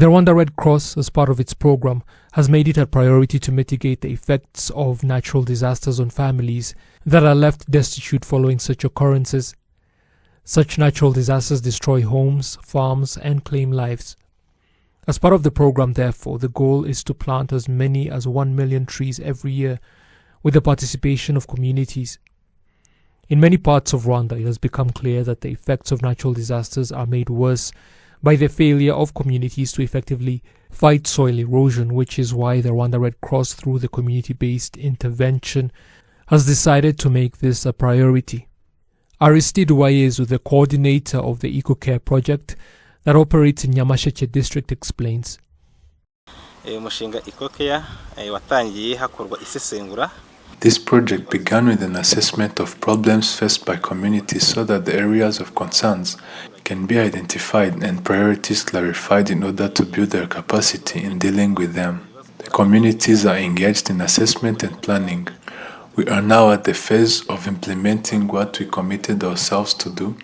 The Rwanda Red Cross, as part of its program, has made it a priority to mitigate the effects of natural disasters on families that are left destitute following such occurrences. Such natural disasters destroy homes, farms, and claim lives. As part of the program, therefore, the goal is to plant as many as 1 million trees every year with the participation of communities. In many parts of Rwanda, it has become clear that the effects of natural disasters are made worse by the failure of communities to effectively fight soil erosion, which is why the Rwanda Red Cross, through the community-based intervention, has decided to make this a priority. Aristide Uwayezu, the coordinator of the Eco-Care project that operates in Nyamasheke district, explains. This project began with an assessment of problems faced by communities so that the areas of concerns can be identified and priorities clarified in order to build their capacity in dealing with them. The communities are engaged in assessment and planning. We are now at the phase of implementing what we committed ourselves to do,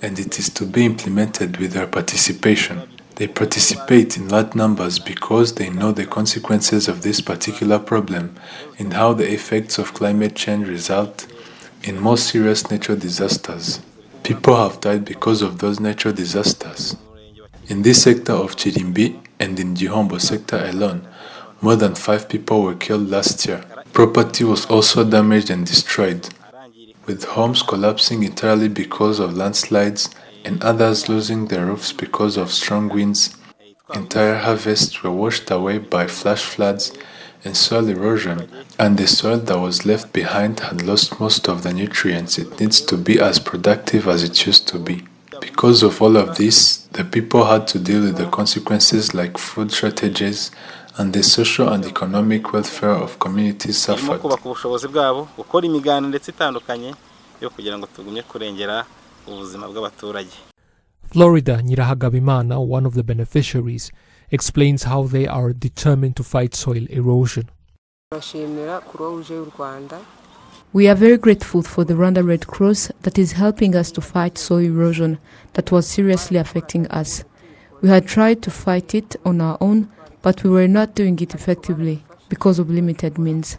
and it is to be implemented with their participation. They participate in large numbers because they know the consequences of this particular problem and how the effects of climate change result in more serious natural disasters. People have died because of those natural disasters. In this sector of Chirimbi and in Gihombo sector alone, more than 5 people were killed last year. Property was also damaged and destroyed, with homes collapsing entirely because of landslides and others losing their roofs because of strong winds. Entire harvests were washed away by flash floods and soil erosion, and the soil that was left behind had lost most of the nutrients it needs to be as productive as it used to be. Because of all of this, the people had to deal with the consequences like food shortages, and the social and economic welfare of communities suffered. Florida Nyirahagabimana, one of the beneficiaries, explains how they are determined to fight soil erosion. We are very grateful for the Rwanda Red Cross that is helping us to fight soil erosion that was seriously affecting us. We had tried to fight it on our own, but we were not doing it effectively because of limited means.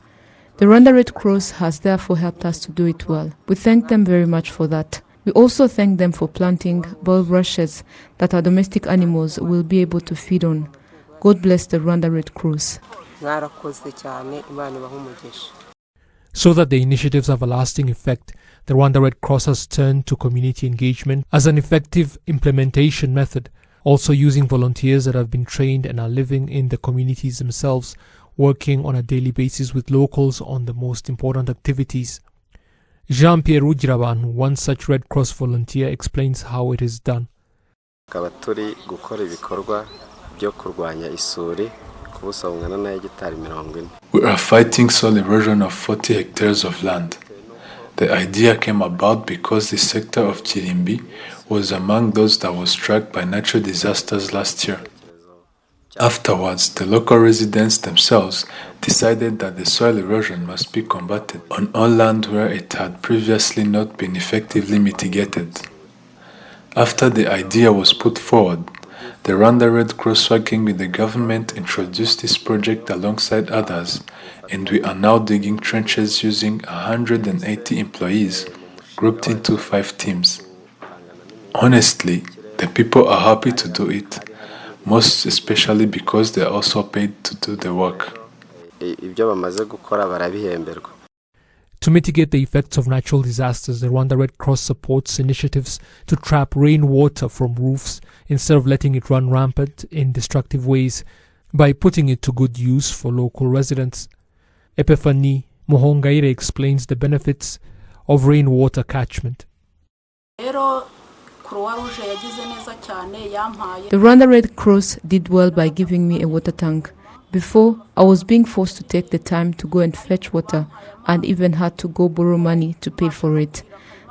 The Rwanda Red Cross has therefore helped us to do it well. We thank them very much for that. We also thank them for planting bulrushes that our domestic animals will be able to feed on. God bless the Rwanda Red Cross. So that the initiatives have a lasting effect, the Rwanda Red Cross has turned to community engagement as an effective implementation method, also using volunteers that have been trained and are living in the communities themselves, working on a daily basis with locals on the most important activities. Jean-Pierre Ugiraban, one such Red Cross volunteer, explains how it is done. We are fighting soil erosion of 40 hectares of land. The idea came about because the sector of Chirimbi was among those that was struck by natural disasters last year. Afterwards, the local residents themselves decided that the soil erosion must be combated on all land where it had previously not been effectively mitigated. After the idea was put forward, the Rwanda Red Cross, working with the government, introduced this project alongside others, and we are now digging trenches using 180 employees grouped into 5 teams. Honestly, the people are happy to do it, most especially because they are also paid to do the work. To mitigate the effects of natural disasters, the Rwanda Red Cross supports initiatives to trap rainwater from roofs instead of letting it run rampant in destructive ways by putting it to good use for local residents. Epiphany Muhongaire explains the benefits of rainwater catchment. The Rwanda Red Cross did well by giving me a water tank. Before, I was being forced to take the time to go and fetch water and even had to go borrow money to pay for it.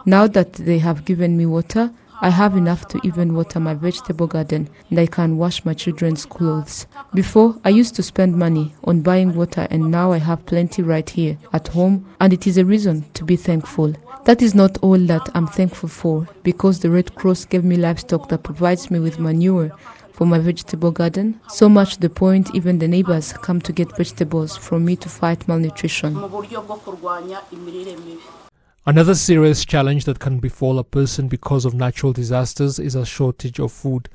Now that they have given me water, I have enough to even water my vegetable garden and I can wash my children's clothes. Before, I used to spend money on buying water and now I have plenty right here at home, and it is a reason to be thankful. That is not all that I'm thankful for, because the Red Cross gave me livestock that provides me with manure for my vegetable garden, so much to the point even the neighbors come to get vegetables from me to fight malnutrition. Another serious challenge that can befall a person because of natural disasters is a shortage of food.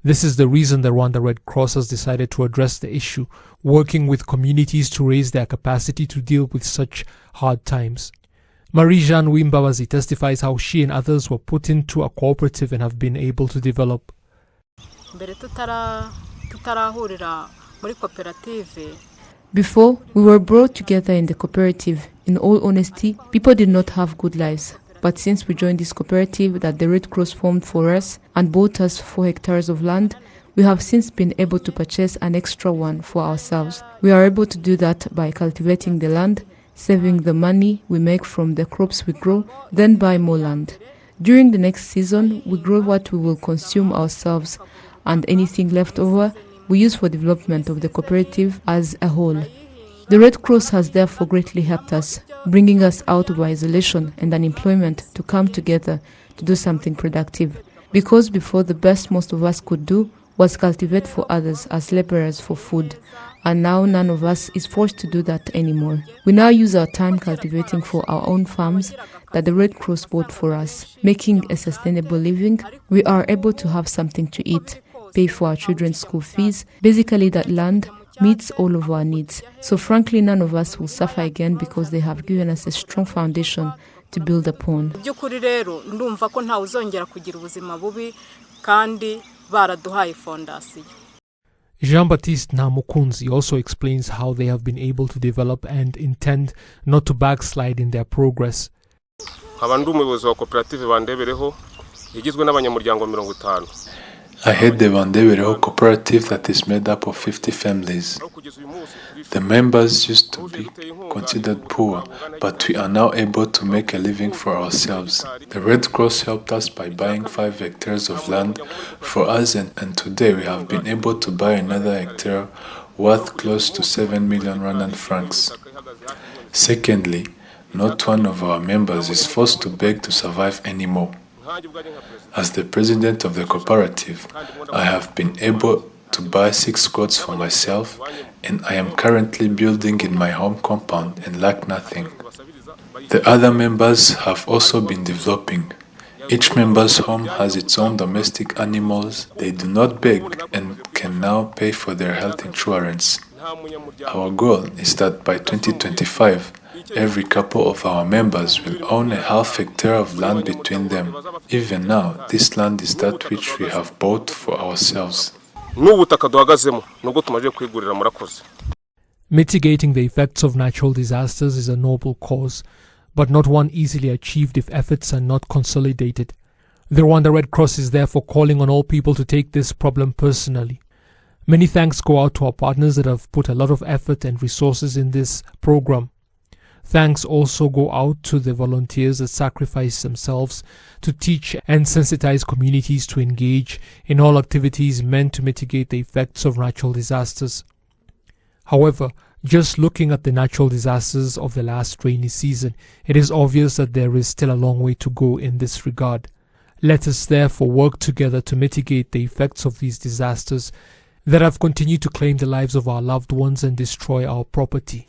This is the reason the Rwanda Red Cross has decided to address the issue, working with communities to raise their capacity to deal with such hard times. Marie-Jeanne Wimbabazi testifies how she and others were put into a cooperative and have been able to develop. Before, we were brought together in the cooperative. In all honesty, people did not have good lives. But since we joined this cooperative that the Red Cross formed for us and bought us 4 hectares of land, we have since been able to purchase an extra one for ourselves. We are able to do that by cultivating the land, saving the money we make from the crops we grow, then buy more land. During the next season, we grow what we will consume ourselves, and anything left over we use for development of the cooperative as a whole. The Red Cross has therefore greatly helped us, bringing us out of isolation and unemployment to come together to do something productive. Because before, the best most of us could do was cultivate for others as laborers for food, and now none of us is forced to do that anymore. We now use our time cultivating for our own farms that the Red Cross bought for us. Making a sustainable living, we are able to have something to eat, pay for our children's school fees. Basically, that land meets all of our needs. So frankly, none of us will suffer again because they have given us a strong foundation to build upon. Jean-Baptiste Namukunzi also explains how they have been able to develop and intend not to backslide in their progress. I head the Rwanda cooperative that is made up of 50 families. The members used to be considered poor, but we are now able to make a living for ourselves. The Red Cross helped us by buying 5 hectares of land for us, and today we have been able to buy another hectare worth close to 7 million Rwandan francs. Secondly, not one of our members is forced to beg to survive anymore. As the president of the cooperative, I have been able to buy 6 goats for myself, and I am currently building in my home compound and lack nothing. The other members have also been developing. Each member's home has its own domestic animals. They do not beg and can now pay for their health insurance. Our goal is that by 2025, every couple of our members will own a half hectare of land between them. Even now, this land is that which we have bought for ourselves. Mitigating the effects of natural disasters is a noble cause, but not one easily achieved if efforts are not consolidated. The Rwanda Red Cross is therefore calling on all people to take this problem personally. Many thanks go out to our partners that have put a lot of effort and resources in this program. Thanks also go out to the volunteers that sacrifice themselves to teach and sensitize communities to engage in all activities meant to mitigate the effects of natural disasters. However, just looking at the natural disasters of the last rainy season, it is obvious that there is still a long way to go in this regard. Let us therefore work together to mitigate the effects of these disasters that have continued to claim the lives of our loved ones and destroy our property.